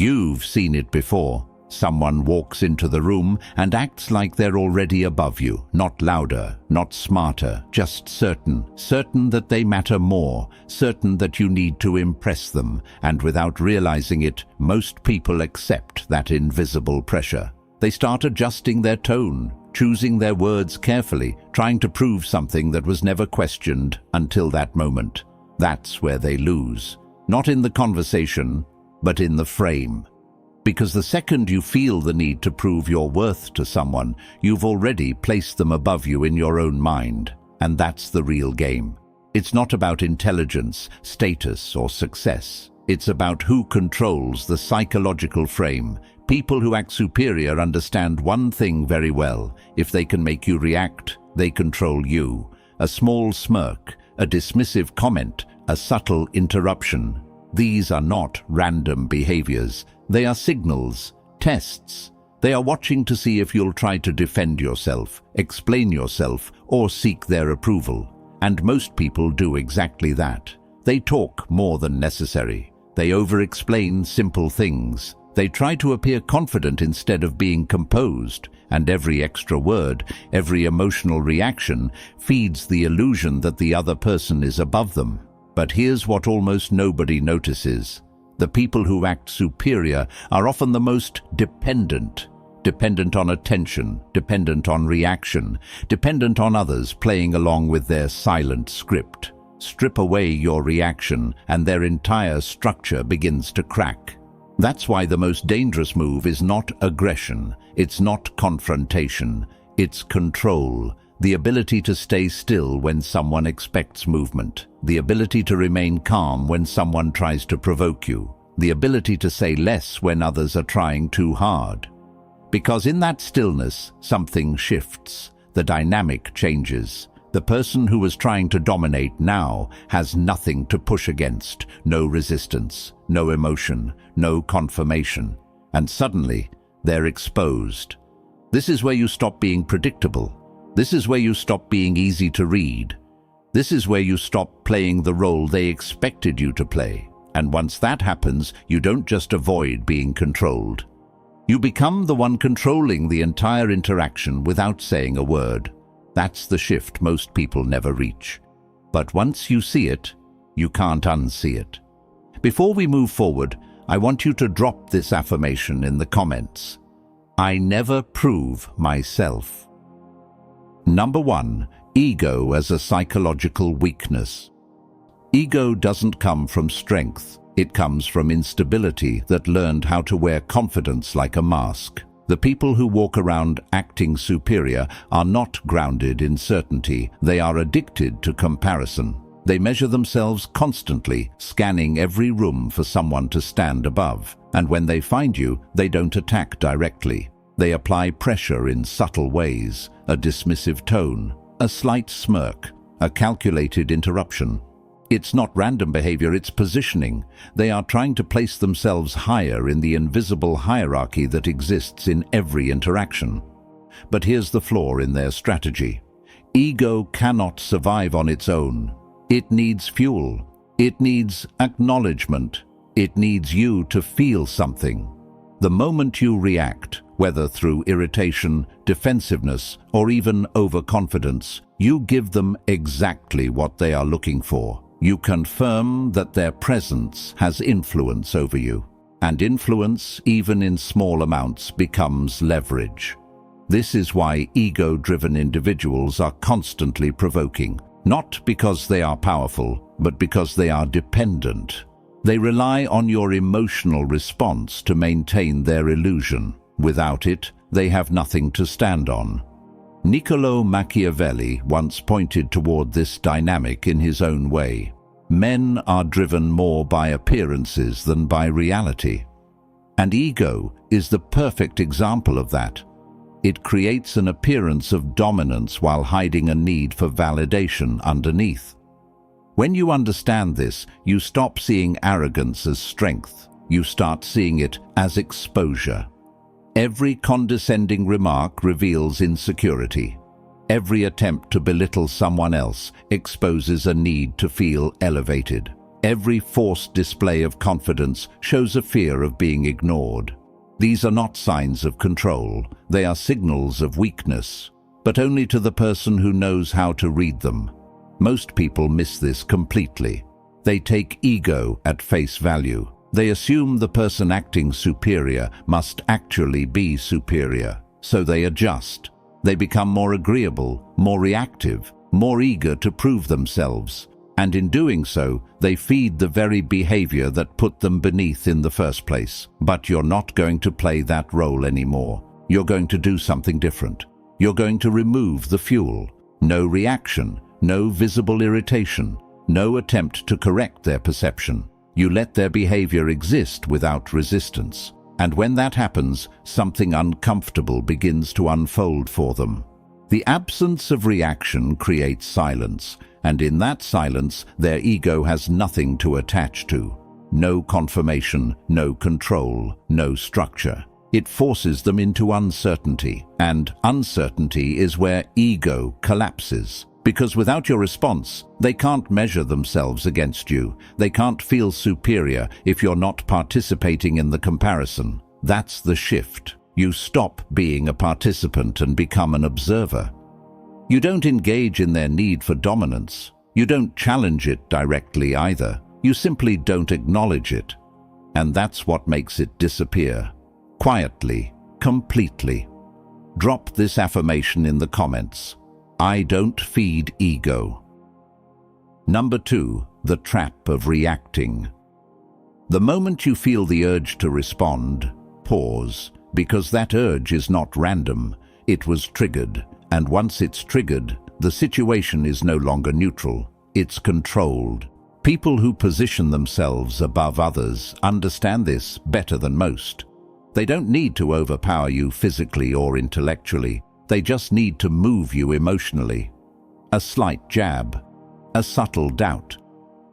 You've seen it before. Someone walks into the room and acts like they're already above you, not louder, not smarter, just certain that they matter more, certain that you need to impress them, and without realizing it, most people accept that invisible pressure. They start adjusting their tone, choosing their words carefully, trying to prove something that was never questioned until that moment. That's where they lose. Not in the conversation, but in the frame. Because the second you feel the need to prove your worth to someone, you've already placed them above you in your own mind. And that's the real game. It's not about intelligence, status, or success. It's about who controls the psychological frame. People who act superior understand one thing very well. If they can make you react, they control you. A small smirk, a dismissive comment, a subtle interruption. These are not random behaviors. They are signals, tests. They are watching to see if you'll try to defend yourself, explain yourself, or seek their approval. And most people do exactly that. They talk more than necessary. They over-explain simple things. They try to appear confident instead of being composed. And every extra word, every emotional reaction feeds the illusion that the other person is above them. But here's what almost nobody notices. The people who act superior are often the most dependent on attention, dependent on reaction, dependent on others playing along with their silent script. Strip away your reaction and their entire structure begins to crack. That's why the most dangerous move is not aggression, it's not confrontation, it's control. The ability to stay still when someone expects movement. The ability to remain calm when someone tries to provoke you. The ability to say less when others are trying too hard. Because in that stillness, something shifts. The dynamic changes. The person who was trying to dominate now has nothing to push against. No resistance, no emotion, no confirmation. And suddenly, they're exposed. This is where you stop being predictable. This is where you stop being easy to read. This is where you stop playing the role they expected you to play. And once that happens, you don't just avoid being controlled. You become the one controlling the entire interaction without saying a word. That's the shift most people never reach. But once you see it, you can't unsee it. Before we move forward, I want you to drop this affirmation in the comments. I never prove myself. Number 1. Ego as a psychological weakness. Ego doesn't come from strength. It comes from instability that learned how to wear confidence like a mask. The people who walk around acting superior are not grounded in certainty. They are addicted to comparison. They measure themselves constantly, scanning every room for someone to stand above. And when they find you, they don't attack directly. They apply pressure in subtle ways, a dismissive tone, a slight smirk, a calculated interruption. It's not random behavior, it's positioning. They are trying to place themselves higher in the invisible hierarchy that exists in every interaction. But here's the flaw in their strategy. Ego cannot survive on its own. It needs fuel. It needs acknowledgement. It needs you to feel something. The moment you react, whether through irritation, defensiveness, or even overconfidence, you give them exactly what they are looking for. You confirm that their presence has influence over you. And influence, even in small amounts, becomes leverage. This is why ego-driven individuals are constantly provoking. Not because they are powerful, but because they are dependent. They rely on your emotional response to maintain their illusion. Without it, they have nothing to stand on. Niccolò Machiavelli once pointed toward this dynamic in his own way. Men are driven more by appearances than by reality. And ego is the perfect example of that. It creates an appearance of dominance while hiding a need for validation underneath. When you understand this, you stop seeing arrogance as strength. You start seeing it as exposure. Every condescending remark reveals insecurity. Every attempt to belittle someone else exposes a need to feel elevated. Every forced display of confidence shows a fear of being ignored. These are not signs of control, they are signals of weakness, but only to the person who knows how to read them. Most people miss this completely. They take ego at face value. They assume the person acting superior must actually be superior, so they adjust. They become more agreeable, more reactive, more eager to prove themselves. And in doing so, they feed the very behavior that put them beneath in the first place. But you're not going to play that role anymore. You're going to do something different. You're going to remove the fuel. No reaction, no visible irritation, no attempt to correct their perception. You let their behavior exist without resistance. And when that happens, something uncomfortable begins to unfold for them. The absence of reaction creates silence, and in that silence, their ego has nothing to attach to. No confirmation, no control, no structure. It forces them into uncertainty, and uncertainty is where ego collapses. Because without your response, they can't measure themselves against you. They can't feel superior if you're not participating in the comparison. That's the shift. You stop being a participant and become an observer. You don't engage in their need for dominance. You don't challenge it directly either. You simply don't acknowledge it. And that's what makes it disappear. Quietly, completely. Drop this affirmation in the comments. I don't feed ego. Number 2, the trap of reacting. The moment you feel the urge to respond, pause, because that urge is not random. It was triggered, and once it's triggered, the situation is no longer neutral. It's controlled. People who position themselves above others understand this better than most. They don't need to overpower you physically or intellectually. They just need to move you emotionally. A slight jab, a subtle doubt,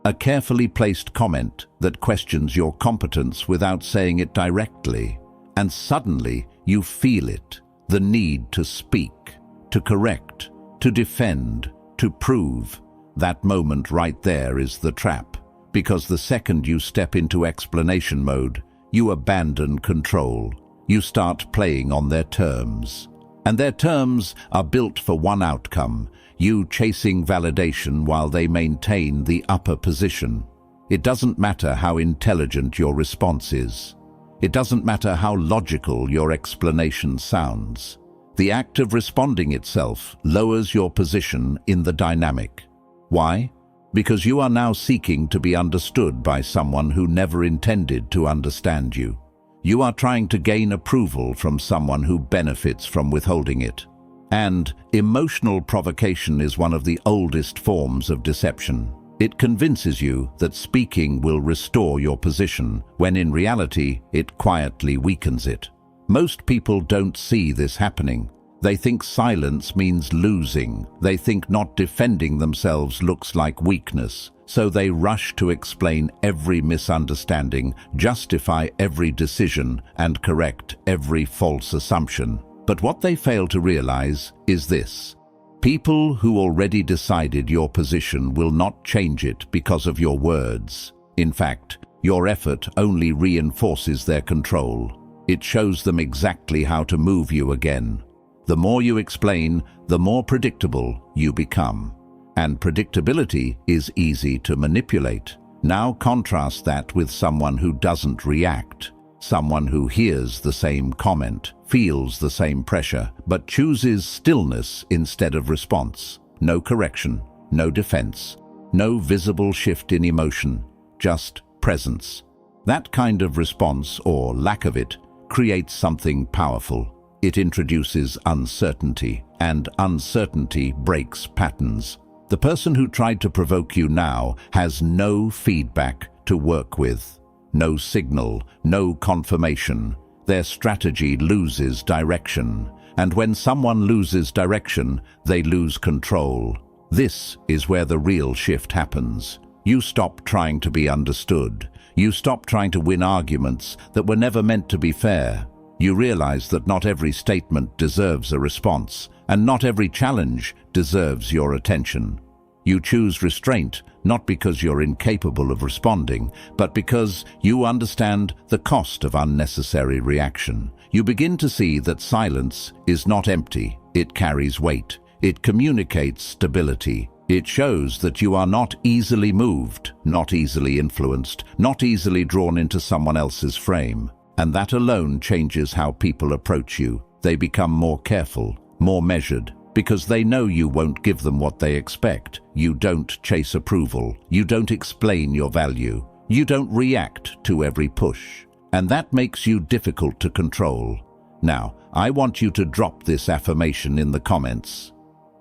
a carefully placed comment that questions your competence without saying it directly. And suddenly you feel it, the need to speak, to correct, to defend, to prove. That moment right there is the trap, because the second you step into explanation mode, you abandon control. You start playing on their terms. And their terms are built for one outcome, you chasing validation while they maintain the upper position. It doesn't matter how intelligent your response is. It doesn't matter how logical your explanation sounds. The act of responding itself lowers your position in the dynamic. Why? Because you are now seeking to be understood by someone who never intended to understand you. You are trying to gain approval from someone who benefits from withholding it. And emotional provocation is one of the oldest forms of deception. It convinces you that speaking will restore your position, when in reality, it quietly weakens it. Most people don't see this happening. They think silence means losing. They think not defending themselves looks like weakness. So they rush to explain every misunderstanding, justify every decision, and correct every false assumption. But what they fail to realize is this. People who already decided your position will not change it because of your words. In fact, your effort only reinforces their control. It shows them exactly how to move you again. The more you explain, the more predictable you become. And predictability is easy to manipulate. Now contrast that with someone who doesn't react. Someone who hears the same comment, feels the same pressure, but chooses stillness instead of response. No correction, no defense, no visible shift in emotion, just presence. That kind of response, or lack of it, creates something powerful. It introduces uncertainty, and uncertainty breaks patterns. The person who tried to provoke you now has no feedback to work with. No signal, no confirmation. Their strategy loses direction. And when someone loses direction, they lose control. This is where the real shift happens. You stop trying to be understood. You stop trying to win arguments that were never meant to be fair. You realize that not every statement deserves a response, and not every challenge deserves your attention. You choose restraint, not because you're incapable of responding, but because you understand the cost of unnecessary reaction. You begin to see that silence is not empty. It carries weight. It communicates stability. It shows that you are not easily moved, not easily influenced, not easily drawn into someone else's frame. And that alone changes how people approach you. They become more careful, more measured, because they know you won't give them what they expect. You don't chase approval. You don't explain your value. You don't react to every push. And that makes you difficult to control. Now, I want you to drop this affirmation in the comments.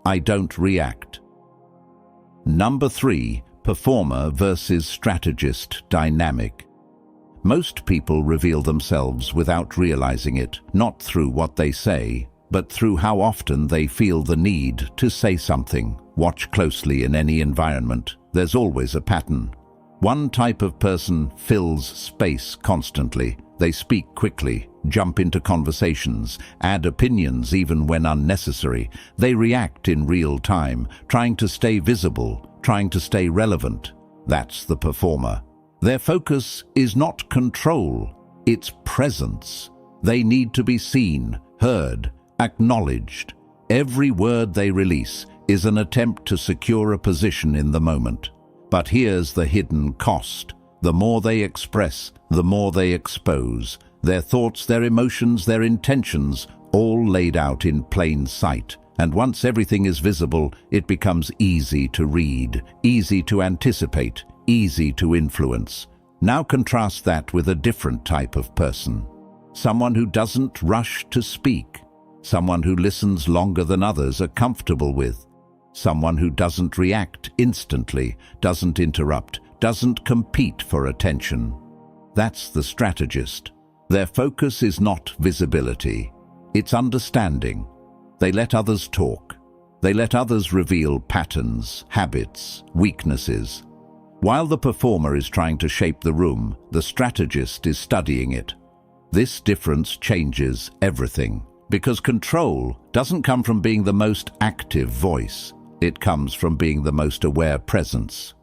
I don't react. Number 3, performer versus strategist dynamic. Most people reveal themselves without realizing it, not through what they say, but through how often they feel the need to say something. Watch closely in any environment. There's always a pattern. One type of person fills space constantly. They speak quickly, jump into conversations, add opinions even when unnecessary. They react in real time, trying to stay visible, trying to stay relevant. That's the performer. Their focus is not control, it's presence. They need to be seen, heard, acknowledged. Every word they release is an attempt to secure a position in the moment. But here's the hidden cost. The more they express, the more they expose. Their thoughts, their emotions, their intentions, all laid out in plain sight. And once everything is visible, it becomes easy to read, easy to anticipate, easy to influence. Now contrast that with a different type of person. Someone who doesn't rush to speak. Someone who listens longer than others are comfortable with. Someone who doesn't react instantly, doesn't interrupt, doesn't compete for attention. That's the strategist. Their focus is not visibility. It's understanding. They let others talk. They let others reveal patterns, habits, weaknesses. While the performer is trying to shape the room, the strategist is studying it. This difference changes everything, because control doesn't come from being the most active voice. It comes from being the most aware presence.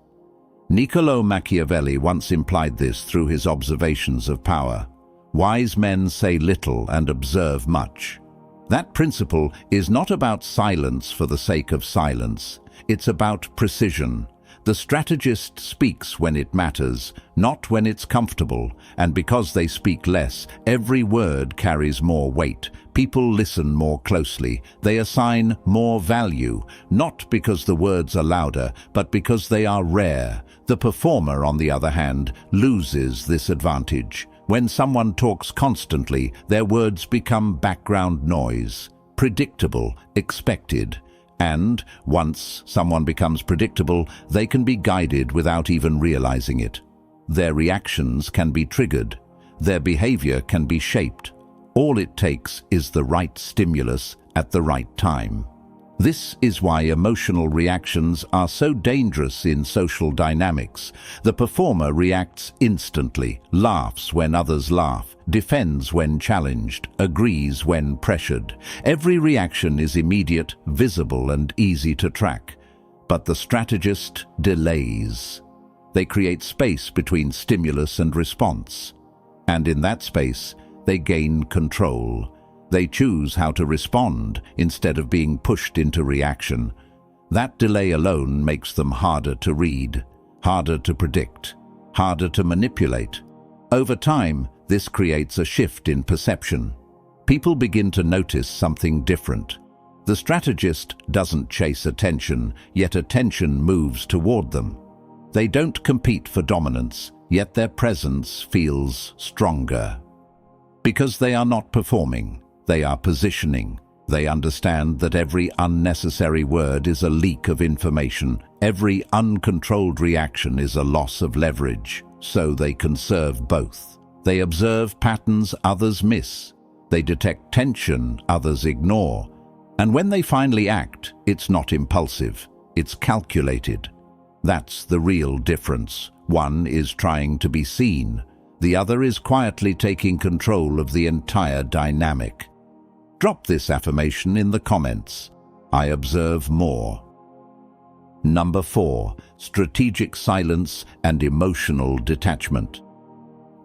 Niccolò Machiavelli once implied this through his observations of power. Wise men say little and observe much. That principle is not about silence for the sake of silence. It's about precision. The strategist speaks when it matters, not when it's comfortable, and because they speak less, every word carries more weight. People listen more closely. They assign more value, not because the words are louder, but because they are rare. The performer, on the other hand, loses this advantage. When someone talks constantly, their words become background noise, predictable, expected. And once someone becomes predictable, they can be guided without even realizing it. Their reactions can be triggered. Their behavior can be shaped. All it takes is the right stimulus at the right time. This is why emotional reactions are so dangerous in social dynamics. The performer reacts instantly, laughs when others laugh, defends when challenged, agrees when pressured. Every reaction is immediate, visible, and easy to track. But the strategist delays. They create space between stimulus and response. And in that space, they gain control. They choose how to respond instead of being pushed into reaction. That delay alone makes them harder to read, harder to predict, harder to manipulate. Over time, this creates a shift in perception. People begin to notice something different. The strategist doesn't chase attention, yet attention moves toward them. They don't compete for dominance, yet their presence feels stronger. Because they are not performing. They are positioning. They understand that every unnecessary word is a leak of information. Every uncontrolled reaction is a loss of leverage. So they conserve both. They observe patterns others miss. They detect tension others ignore. And when they finally act, it's not impulsive. It's calculated. That's the real difference. One is trying to be seen. The other is quietly taking control of the entire dynamic. Drop this affirmation in the comments. I observe more. Number 4. Strategic silence and emotional detachment.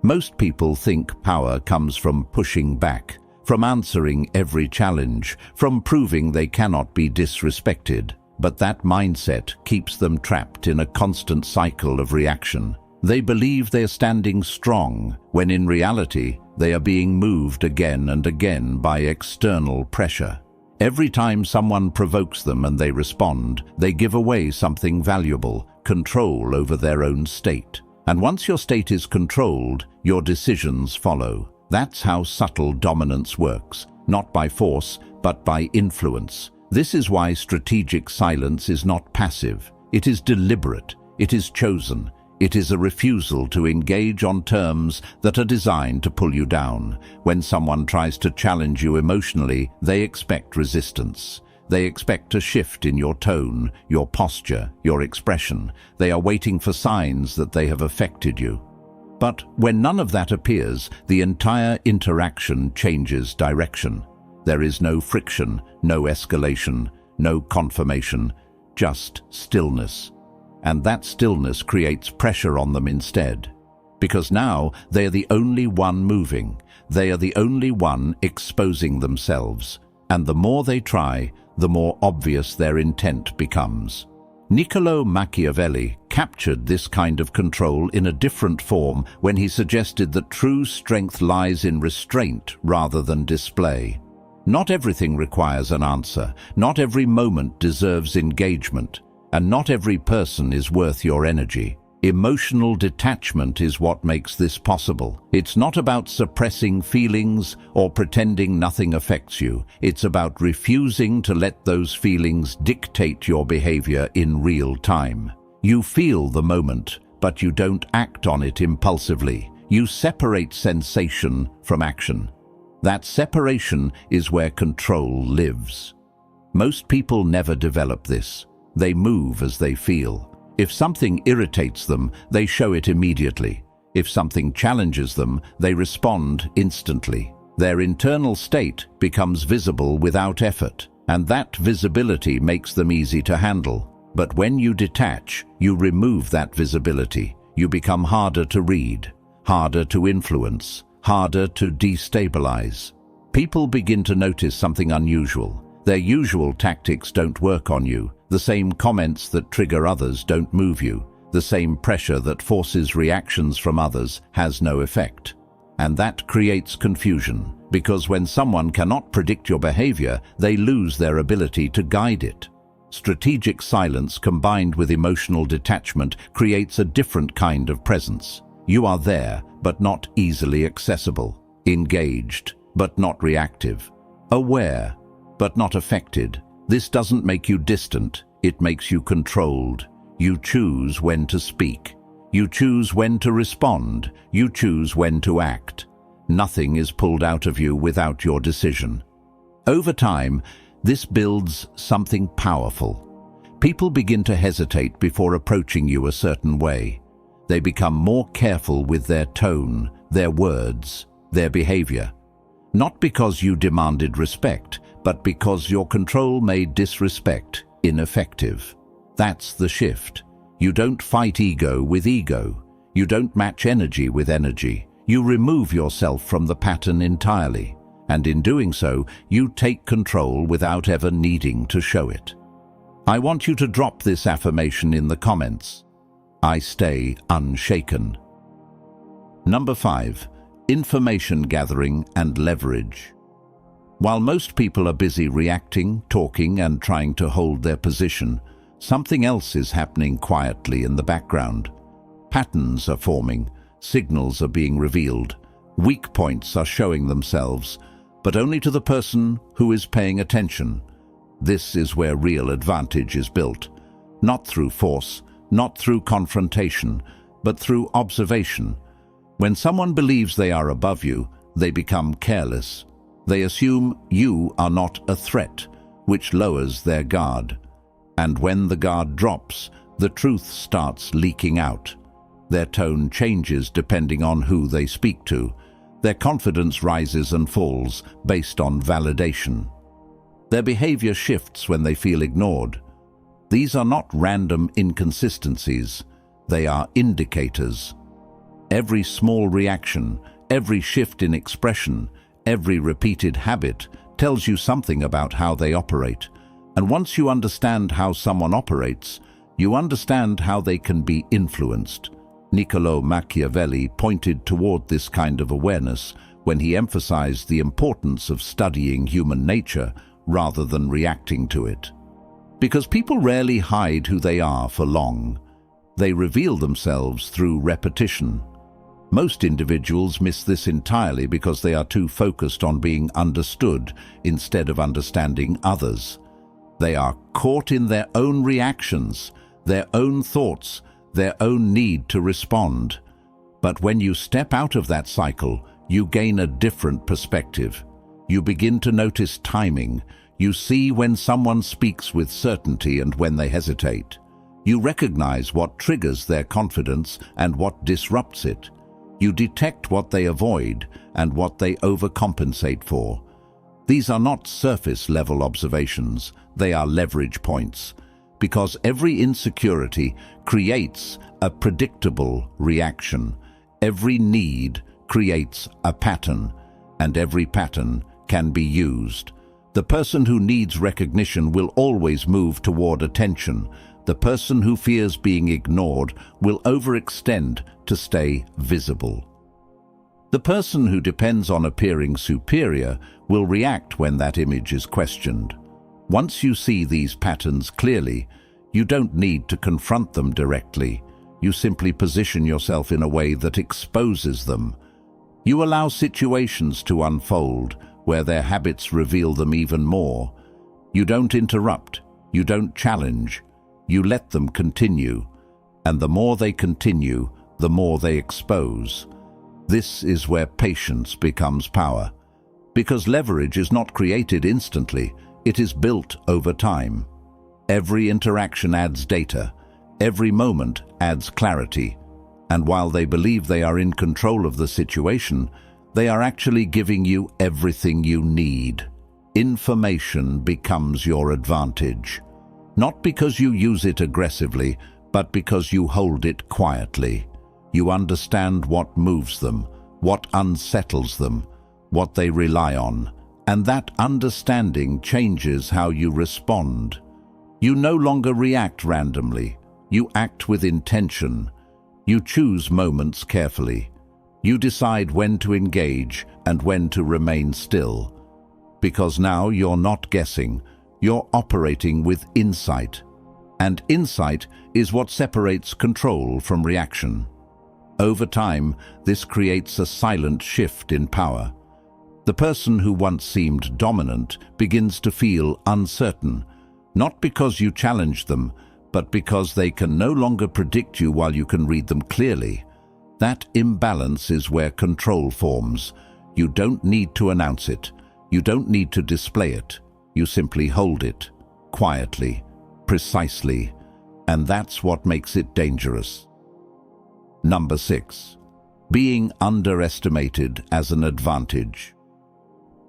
Most people think power comes from pushing back, from answering every challenge, from proving they cannot be disrespected. But that mindset keeps them trapped in a constant cycle of reaction. They believe they're standing strong, when in reality, they are being moved again and again by external pressure. Every time someone provokes them and they respond, they give away something valuable, control over their own state. And once your state is controlled, your decisions follow. That's how subtle dominance works, not by force, but by influence. This is why strategic silence is not passive. It is deliberate. It is chosen. It is a refusal to engage on terms that are designed to pull you down. When someone tries to challenge you emotionally, they expect resistance. They expect a shift in your tone, your posture, your expression. They are waiting for signs that they have affected you. But when none of that appears, the entire interaction changes direction. There is no friction, no escalation, no confirmation, just stillness. And that stillness creates pressure on them instead. Because now they are the only one moving. They are the only one exposing themselves. And the more they try, the more obvious their intent becomes. Niccolò Machiavelli captured this kind of control in a different form when he suggested that true strength lies in restraint rather than display. Not everything requires an answer, not every moment deserves engagement, and not every person is worth your energy. Emotional detachment is what makes this possible. It's not about suppressing feelings or pretending nothing affects you. It's about refusing to let those feelings dictate your behavior in real time. You feel the moment, but you don't act on it impulsively. You separate sensation from action. That separation is where control lives. Most people never develop this. They move as they feel. If something irritates them, they show it immediately. If something challenges them, they respond instantly. Their internal state becomes visible without effort, and that visibility makes them easy to handle. But when you detach, you remove that visibility. You become harder to read, harder to influence, harder to destabilize. People begin to notice something unusual. Their usual tactics don't work on you. The same comments that trigger others don't move you. The same pressure that forces reactions from others has no effect. And that creates confusion, because when someone cannot predict your behavior, they lose their ability to guide it. Strategic silence combined with emotional detachment creates a different kind of presence. You are there, but not easily accessible. Engaged, but not reactive. Aware, but not affected. This doesn't make you distant, it makes you controlled. You choose when to speak. You choose when to respond. You choose when to act. Nothing is pulled out of you without your decision. Over time, this builds something powerful. People begin to hesitate before approaching you a certain way. They become more careful with their tone, their words, their behavior. Not because you demanded respect, but because your control made disrespect ineffective. That's the shift. You don't fight ego with ego. You don't match energy with energy. You remove yourself from the pattern entirely. And in doing so, you take control without ever needing to show it. I want you to drop this affirmation in the comments. I stay unshaken. Number 5. Information gathering and leverage. While most people are busy reacting, talking, and trying to hold their position, something else is happening quietly in the background. Patterns are forming, signals are being revealed, weak points are showing themselves, but only to the person who is paying attention. This is where real advantage is built, not through force, not through confrontation, but through observation. When someone believes they are above you, they become careless. They assume you are not a threat, which lowers their guard. And when the guard drops, the truth starts leaking out. Their tone changes depending on who they speak to. Their confidence rises and falls based on validation. Their behavior shifts when they feel ignored. These are not random inconsistencies, they are indicators. Every small reaction, every shift in expression, every repeated habit tells you something about how they operate. And once you understand how someone operates, you understand how they can be influenced. Niccolò Machiavelli pointed toward this kind of awareness when he emphasized the importance of studying human nature rather than reacting to it. Because people rarely hide who they are for long. They reveal themselves through repetition. Most individuals miss this entirely because they are too focused on being understood instead of understanding others. They are caught in their own reactions, their own thoughts, their own need to respond. But when you step out of that cycle, you gain a different perspective. You begin to notice timing. You see when someone speaks with certainty and when they hesitate. You recognize what triggers their confidence and what disrupts it. You detect what they avoid and what they overcompensate for. These are not surface-level observations, they are leverage points, because every insecurity creates a predictable reaction. Every need creates a pattern, and every pattern can be used. The person who needs recognition will always move toward attention. The person who fears being ignored will overextend to stay visible. The person who depends on appearing superior will react when that image is questioned. Once you see these patterns clearly, you don't need to confront them directly. You simply position yourself in a way that exposes them. You allow situations to unfold where their habits reveal them even more. You don't interrupt. You don't challenge. You let them continue. And the more they continue, the more they expose. This is where patience becomes power. Because leverage is not created instantly, it is built over time. Every interaction adds data. Every moment adds clarity. And while they believe they are in control of the situation, they are actually giving you everything you need. Information becomes your advantage. Not because you use it aggressively, but because you hold it quietly. You understand what moves them, what unsettles them, what they rely on, and that understanding changes how you respond. You no longer react randomly. You act with intention. You choose moments carefully. You decide when to engage and when to remain still. Because now you're not guessing, you're operating with insight. And insight is what separates control from reaction. Over time, this creates a silent shift in power. The person who once seemed dominant begins to feel uncertain, not because you challenge them, but because they can no longer predict you while you can read them clearly. That imbalance is where control forms. You don't need to announce it. You don't need to display it. You simply hold it, quietly, precisely, and that's what makes it dangerous. Number 6. Being underestimated as an advantage.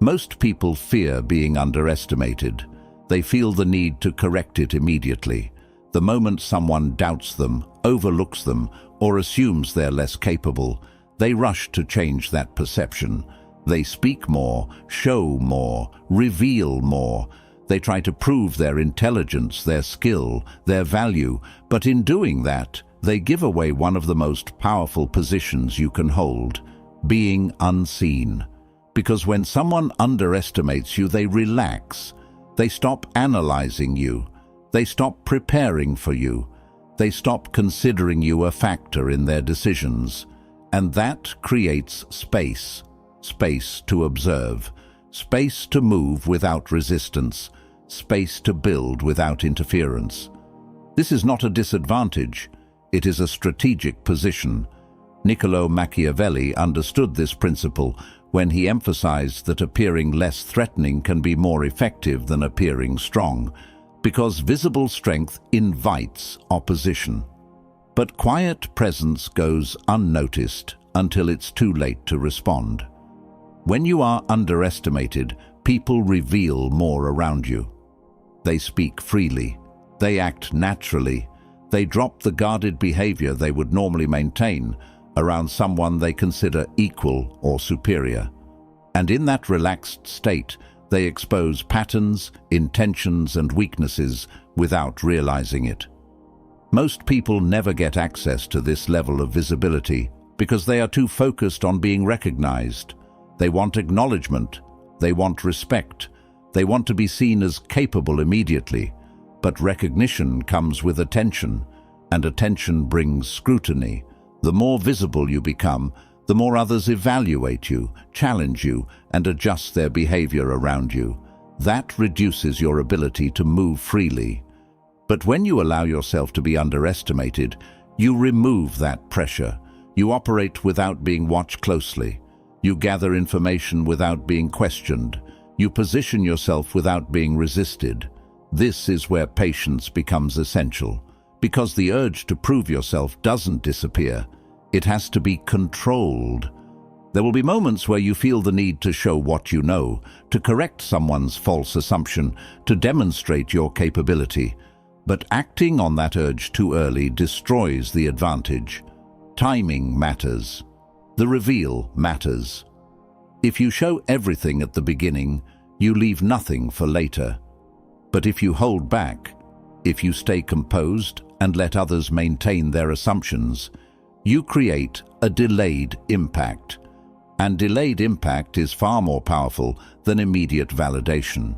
Most people fear being underestimated. They feel the need to correct it immediately. The moment someone doubts them, overlooks them, or assumes they're less capable, they rush to change that perception. They speak more, show more, reveal more. They try to prove their intelligence, their skill, their value, but in doing that, they give away one of the most powerful positions you can hold, being unseen. Because when someone underestimates you, they relax. They stop analyzing you. They stop preparing for you. They stop considering you a factor in their decisions. And that creates space. Space to observe. Space to move without resistance. Space to build without interference. This is not a disadvantage. It is a strategic position. Niccolò Machiavelli understood this principle when he emphasized that appearing less threatening can be more effective than appearing strong, because visible strength invites opposition. But quiet presence goes unnoticed until it's too late to respond. When you are underestimated, people reveal more around you. They speak freely. They act naturally. They drop the guarded behavior they would normally maintain around someone they consider equal or superior. And in that relaxed state, they expose patterns, intentions, and weaknesses without realizing it. Most people never get access to this level of visibility because they are too focused on being recognized. They want acknowledgement. They want respect. They want to be seen as capable immediately. But recognition comes with attention, and attention brings scrutiny. The more visible you become, the more others evaluate you, challenge you, and adjust their behavior around you. That reduces your ability to move freely. But when you allow yourself to be underestimated, you remove that pressure. You operate without being watched closely. You gather information without being questioned. You position yourself without being resisted. This is where patience becomes essential, because the urge to prove yourself doesn't disappear. It has to be controlled. There will be moments where you feel the need to show what you know, to correct someone's false assumption, to demonstrate your capability. But acting on that urge too early destroys the advantage. Timing matters. The reveal matters. If you show everything at the beginning, you leave nothing for later. But if you hold back, if you stay composed and let others maintain their assumptions, you create a delayed impact. And delayed impact is far more powerful than immediate validation.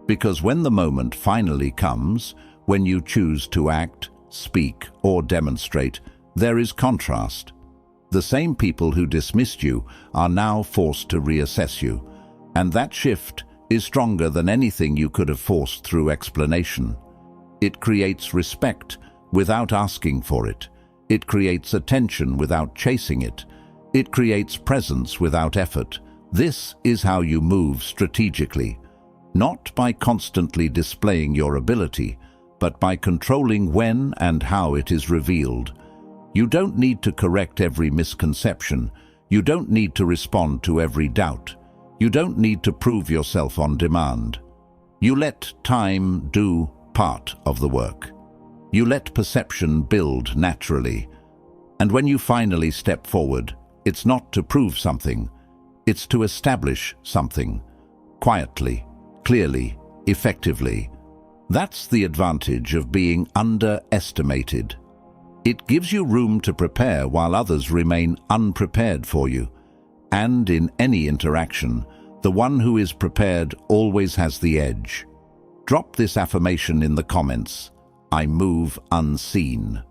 Because when the moment finally comes, when you choose to act, speak, or demonstrate, there is contrast. The same people who dismissed you are now forced to reassess you, and that shift is stronger than anything you could have forced through explanation. It creates respect without asking for it. It creates attention without chasing it. It creates presence without effort. This is how you move strategically, not by constantly displaying your ability, but by controlling when and how it is revealed. You don't need to correct every misconception. You don't need to respond to every doubt. You don't need to prove yourself on demand. You let time do part of the work. You let perception build naturally. And when you finally step forward, it's not to prove something. It's to establish something. Quietly, clearly, effectively. That's the advantage of being underestimated. It gives you room to prepare while others remain unprepared for you. And in any interaction, the one who is prepared always has the edge. Drop this affirmation in the comments. I move unseen.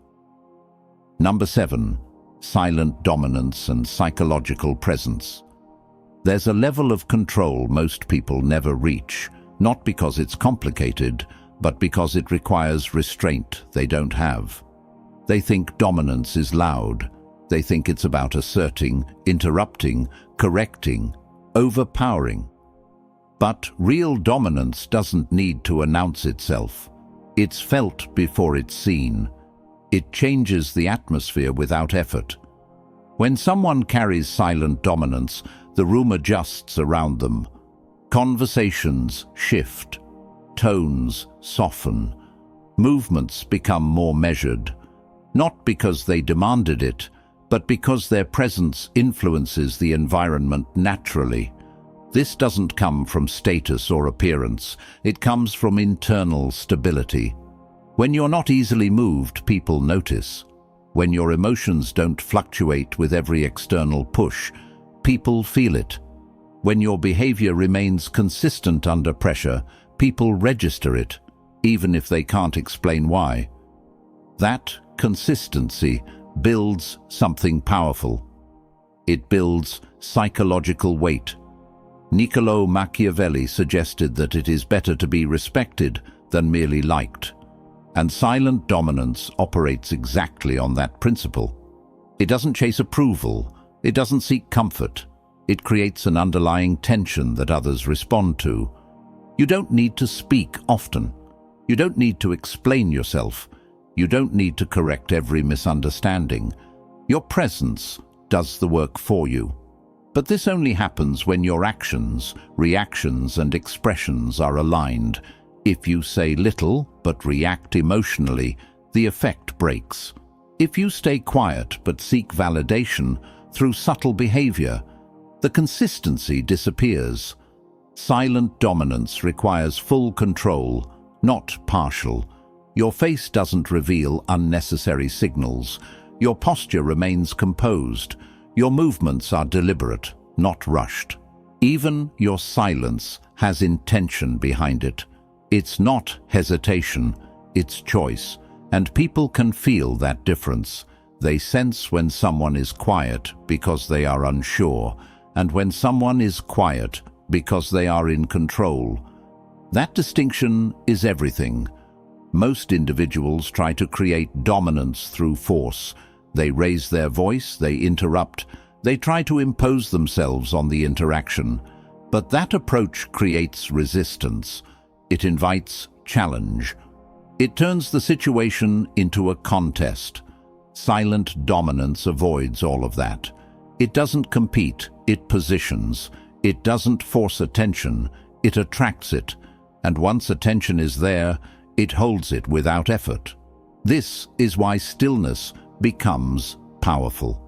Number 7. Silent dominance and psychological presence. There's a level of control most people never reach, not because it's complicated, but because it requires restraint they don't have. They think dominance is loud. They think it's about asserting, interrupting, correcting, overpowering. But real dominance doesn't need to announce itself. It's felt before it's seen. It changes the atmosphere without effort. When someone carries silent dominance, the room adjusts around them. Conversations shift. Tones soften. Movements become more measured. Not because they demanded it, but because their presence influences the environment naturally. This doesn't come from status or appearance. It comes from internal stability. When you're not easily moved, people notice. When your emotions don't fluctuate with every external push, people feel it. When your behavior remains consistent under pressure, people register it, even if they can't explain why. That consistency builds something powerful. It builds psychological weight. Niccolò Machiavelli suggested that it is better to be respected than merely liked. And silent dominance operates exactly on that principle. It doesn't chase approval. It doesn't seek comfort. It creates an underlying tension that others respond to. You don't need to speak often. You don't need to explain yourself. You don't need to correct every misunderstanding. Your presence does the work for you. But this only happens when your actions, reactions, and expressions are aligned. If you say little but react emotionally, the effect breaks. If you stay quiet but seek validation through subtle behavior, the consistency disappears. Silent dominance requires full control, not partial. Your face doesn't reveal unnecessary signals. Your posture remains composed. Your movements are deliberate, not rushed. Even your silence has intention behind it. It's not hesitation, it's choice. And people can feel that difference. They sense when someone is quiet because they are unsure, and when someone is quiet because they are in control. That distinction is everything. Most individuals try to create dominance through force. They raise their voice, they interrupt, they try to impose themselves on the interaction. But that approach creates resistance. It invites challenge. It turns the situation into a contest. Silent dominance avoids all of that. It doesn't compete, it positions. It doesn't force attention, it attracts it. And once attention is there, it holds it without effort. This is why stillness becomes powerful.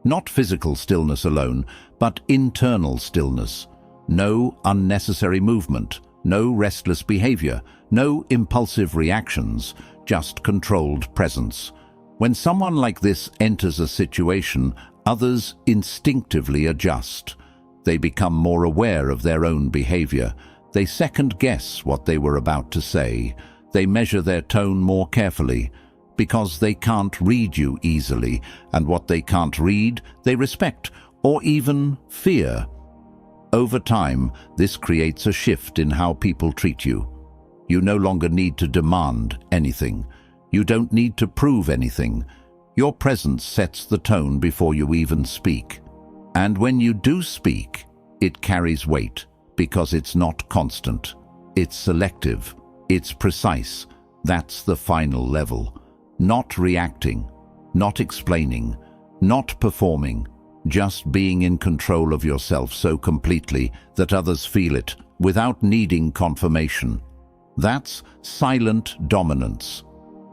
Not physical stillness alone, but internal stillness. No unnecessary movement, no restless behavior, no impulsive reactions, just controlled presence. When someone like this enters a situation, others instinctively adjust. They become more aware of their own behavior. They second-guess what they were about to say. They measure their tone more carefully, because they can't read you easily, and what they can't read, they respect, or even fear. Over time, this creates a shift in how people treat you. You no longer need to demand anything. You don't need to prove anything. Your presence sets the tone before you even speak. And when you do speak, it carries weight, because it's not constant. It's selective. It's precise. That's the final level. Not reacting, not explaining, not performing, just being in control of yourself so completely that others feel it without needing confirmation. That's silent dominance.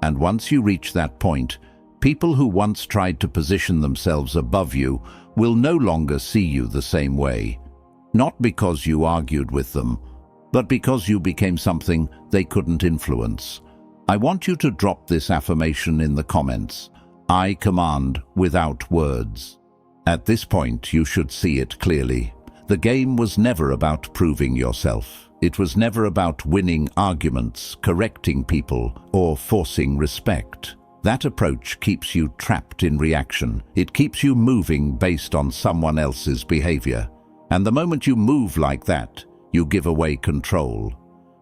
And once you reach that point, people who once tried to position themselves above you will no longer see you the same way. Not because you argued with them, but because you became something they couldn't influence. I want you to drop this affirmation in the comments. I command without words. At this point, you should see it clearly. The game was never about proving yourself. It was never about winning arguments, correcting people, or forcing respect. That approach keeps you trapped in reaction. It keeps you moving based on someone else's behavior. And the moment you move like that, you give away control.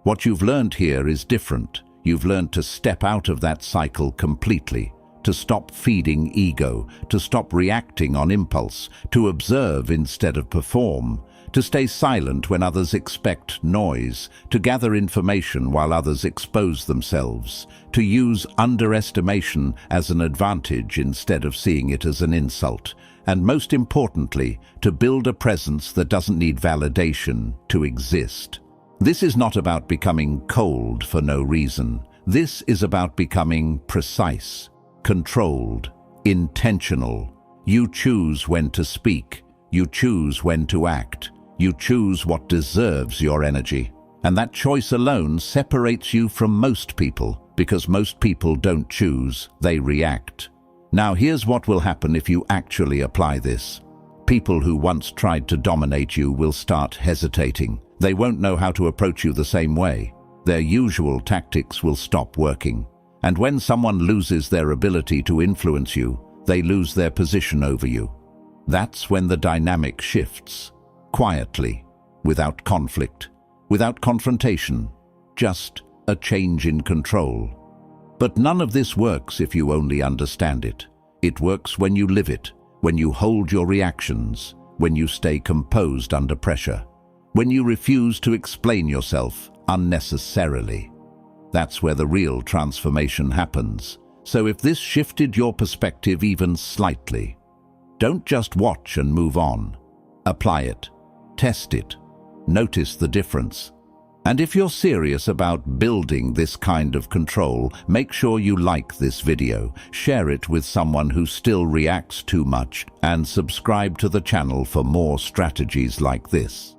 What you've learned here is different. You've learned to step out of that cycle completely, to stop feeding ego, to stop reacting on impulse, to observe instead of perform, to stay silent when others expect noise, to gather information while others expose themselves, to use underestimation as an advantage instead of seeing it as an insult, and most importantly, to build a presence that doesn't need validation to exist. This is not about becoming cold for no reason. This is about becoming precise, controlled, intentional. You choose when to speak. You choose when to act. You choose what deserves your energy. And that choice alone separates you from most people, because most people don't choose, they react. Now here's what will happen if you actually apply this. People who once tried to dominate you will start hesitating. They won't know how to approach you the same way. Their usual tactics will stop working. And when someone loses their ability to influence you, they lose their position over you. That's when the dynamic shifts. Quietly, without conflict, without confrontation, just a change in control. But none of this works if you only understand it. It works when you live it, when you hold your reactions, when you stay composed under pressure, when you refuse to explain yourself unnecessarily. That's where the real transformation happens. So if this shifted your perspective even slightly, don't just watch and move on. Apply it. Test it. Notice the difference. And if you're serious about building this kind of control, make sure you like this video, share it with someone who still reacts too much, and subscribe to the channel for more strategies like this.